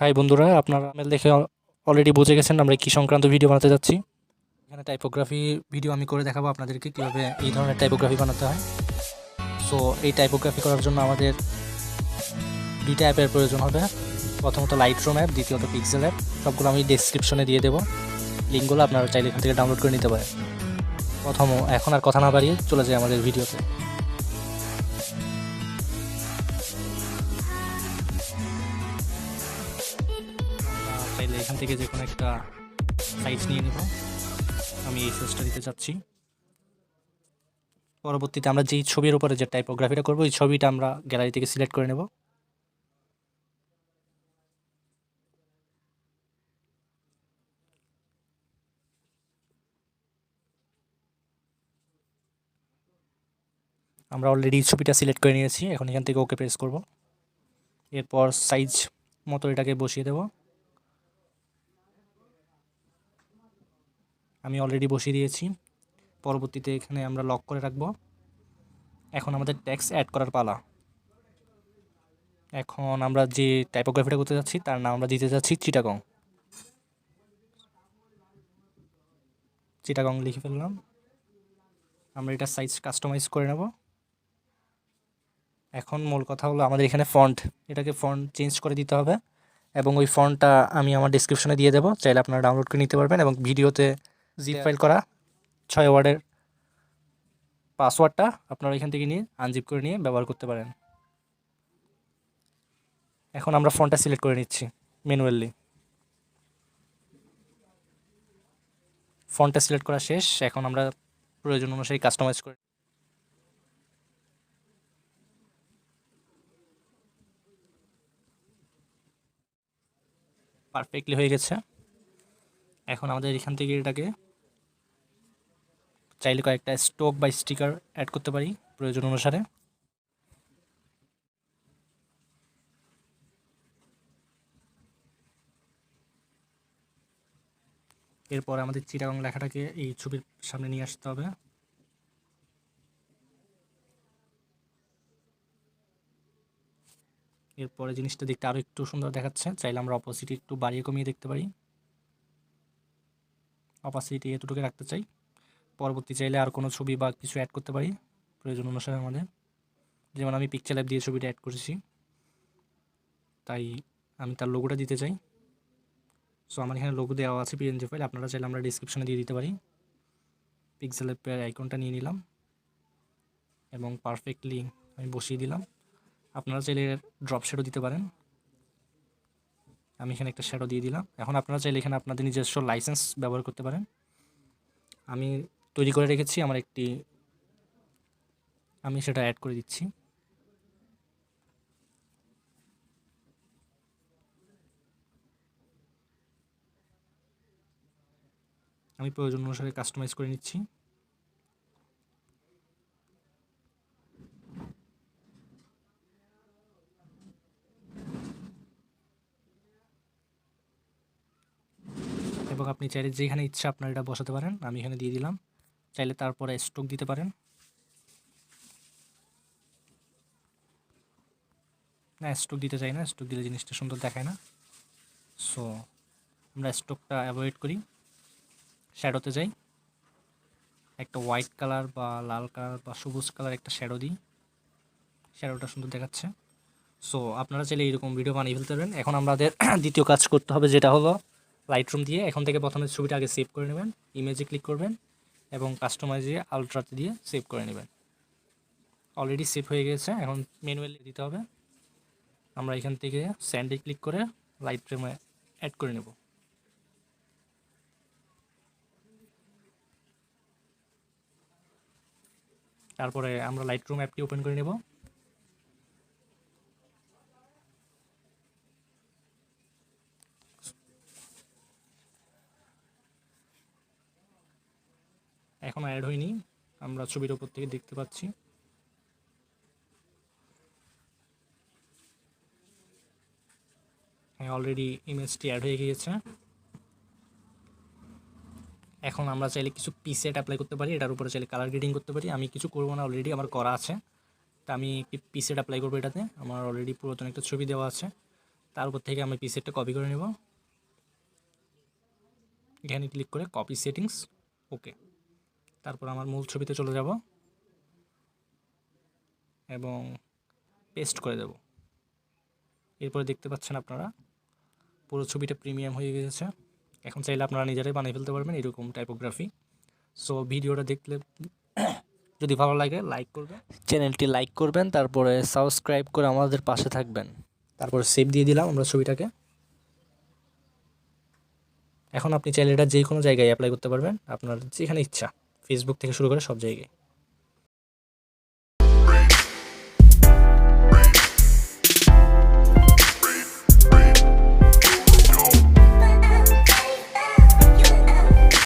High বন্ধুরা, আপনারা mail দেখে অলরেডি বুঝে গেছেন আমরা কি সংক্রান্ত ভিডিও বানাতে যাচ্ছি। এখানে টাইপোগ্রাফি ভিডিও আমি করে দেখাবো আপনাদেরকে কীভাবে এই ধরনের টাইপোগ্রাফি বানাতে হয়। সো এই টাইপোগ্রাফি করার জন্য আমাদের দুইটা অ্যাপের প্রয়োজন হবে। প্রথমত লাইটরুম অ্যাপ, দ্বিতীয়ত পিক্সেল অ্যাপ। সবগুলো আমি ডেসক্রিপশনে দিয়ে দেবো, লিঙ্কগুলো আপনারা চাইলে এখান থেকে ডাউনলোড করে নিতে পারেন। এখন আর কথা না বাড়িয়ে চলে যায় আমাদের ভিডিওতে। চাইলে এখান থেকে যে কোনো একটা সাইজ নিয়ে নেব। আমি এই সাইজটা দিতে চাচ্ছি। পরবর্তীতে আমরা যেই ছবির উপরে যে টাইপোগ্রাফিটা করবো, এই ছবিটা আমরা গ্যালারি থেকে সিলেক্ট করে নেব। আমরা অলরেডি ছবিটা সিলেক্ট করে নিয়েছি। এখন এখান থেকে ওকে প্রেস করব। এরপর সাইজ মতো এটাকে বসিয়ে দেব। আমি অলরেডি বসিয়ে দিয়েছি। পরবর্তীতে এখানে আমরা লক করে রাখবো। এখন আমাদের টেক্সট অ্যাড করার পালা। এখন আমরা যে টাইপোগ্রাফিটা করতে যাচ্ছি তার নাম আমরা দিতে যাচ্ছি চিটাগং। চিটাগং লিখে ফেললাম। আমরা এটা সাইজ কাস্টমাইজ করে নেব। এখন মূল কথা হলো আমাদের এখানে এটাকে ফন্ট চেঞ্জ করে দিতে হবে, এবং ওই ফন্টটা আমি আমার ডিসক্রিপশনে দিয়ে দেবো, চাইলে আপনারা ডাউনলোড করে নিতে পারবেন। এবং ভিডিওতে জিপ ফাইল করা 6 ওয়ার্ডের পাসওয়ার্ডটা আপনারা এখান থেকে নিয়ে আনজিপ করে নিয়ে ব্যবহার করতে পারেন। এখন আমরা ফন্টটা সিলেক্ট করে নিচ্ছি ম্যানুয়ালি। ফন্টটা সিলেক্ট করা শেষ। এখন আমরা প্রয়োজন অনুসারে কাস্টমাইজ করে পারফেক্টলি হয়ে গেছে। এখন আমাদের এখান থেকে এটাকে চাইলে কয়েকটা স্টোক বা স্টিকার অ্যাড করতে পারি প্রয়োজন অনুসারে। এরপর আমাদের চিটাগং লেখাটাকে এই ছবির সামনে নিয়ে আসতে হবে। এরপরে জিনিসটা দেখতে আরও একটু সুন্দর দেখাচ্ছে। চাইলে আমরা অপোসিটি একটু বাড়িয়ে কমিয়ে দেখতে পারি। অপাসিটি এতটুকু রাখতে চাই। পরবর্তী চাইলে আর কোনো ছবি বা কিছু অ্যাড করতে পারি প্রয়োজন অনুসারে আমাদের। যেমন আমি পিকচার অ্যাপ দিয়ে ছবিটা অ্যাড করেছি, তাই আমি তার লোগোটা দিতে চাই। সো আমার এখানে লোগো দেওয়া আছে পিএনজি ফাইল, আপনারা চাইলে আমরা ডিসক্রিপশনে দিয়ে দিতে পারি। পিক্সেল অ্যাপের আইকনটা নিয়ে নিলাম এবং পারফেক্টলি আমি বসিয়ে দিলাম। আপনারা চাইলে ড্রপ শ্যাডো দিতে পারেন। আমি এখানে একটা শ্যাডো দিয়ে দিলাম। এখন আপনারা চাইলে এখানে আপনাদের নিজস্ব লাইসেন্স ব্যবহার করতে পারেন। আমি তৈরি করে রেখেছি আমার একটি, আমি সেটা অ্যাড করে দিচ্ছি। আমি প্রয়োজন অনুসারে কাস্টমাইজ করে নিচ্ছি। এবং আপনি চাইলে যেখানে ইচ্ছা আপনার এটা বসাতে পারেন। আমি এখানে দিয়ে দিলাম। চাইলে তারপরে স্ট্রোক দিতে পারেন। না, স্ট্রোক দিতে চাই না, স্ট্রোক দিলে জিনিসটা সুন্দর দেখায় না। সো আমরা স্ট্রোকটা অ্যাভয়েড করি। শ্যাডোতে যাই, একটা হোয়াইট কালার বা লাল কালার বা সবুজ কালার একটা শ্যাডো দিই। শ্যাডোটা সুন্দর দেখাচ্ছে। সো আপনারা চাইলে এরকম ভিডিও বানিয়ে ফেলতে পারেন। এখন আমাদের দ্বিতীয় কাজ করতে হবে, যেটা হলো লাইটরুম দিয়ে এখন থেকে প্রথমে ছবিটা আগে সেভ করে নেবেন। ইমেজে ক্লিক করবেন এবং কাস্টমাইজে আলট্রাতে দিয়ে সেভ করে নেবেন। অলরেডি সেভ হয়ে গেছে। এখন ম্যানুয়ালি দিতে হবে। আমরা এখান থেকে স্যান্ডে ক্লিক করে লাইটরুমে অ্যাড করে নেব। তারপরে আমরা লাইটরুম অ্যাপটি ওপেন করে নেব। এখন অ্যাড হয়নি, আমরা ছবির উপর থেকে দেখতে পাচ্ছি। হ্যাঁ, অলরেডি ইমেজটি অ্যাড হয়ে গিয়েছে। এখন আমরা চাইলে কিছু পিসেট অ্যাপ্লাই করতে পারি। এটার উপরে চাইলে কালার গ্রেডিং করতে পারি। আমি কিছু করবো না, অলরেডি আমার করা আছে। তা আমি একটি পিসেট অ্যাপ্লাই করবো এটাতে। আমার অলরেডি পুরাতন একটা ছবি দেওয়া আছে, তার উপর থেকে আমি পিসেটটা কপি করে নেব, এখানে ক্লিক করে কপি সেটিংস, ওকে। তারপর আমার মূল ছবিতে চলে যাব এবং পেস্ট করে দেব। এরপরে দেখতে পাচ্ছেন আপনারা পুরো ছবিটা প্রিমিয়াম হয়ে গেছে। এখন চাইলে আপনারা নিজেরাই বানিয়ে ফেলতে পারবেন এরকম টাইপোগ্রাফি। সো ভিডিওটা দেখলে যদি ভালো লাগে লাইক করবেন, চ্যানেলটি লাইক করবেন, তারপরে সাবস্ক্রাইব করে আমাদের পাশে থাকবেন। তারপরে সেভ দিয়ে দিলাম আমরা ছবিটাকে। এখন আপনি চাইলে এটা যে কোনো জায়গায় অ্যাপ্লাই করতে পারবেন, আপনার যেখানে ইচ্ছা, ফেসবুক থেকে শুরু করে সব জায়গায়।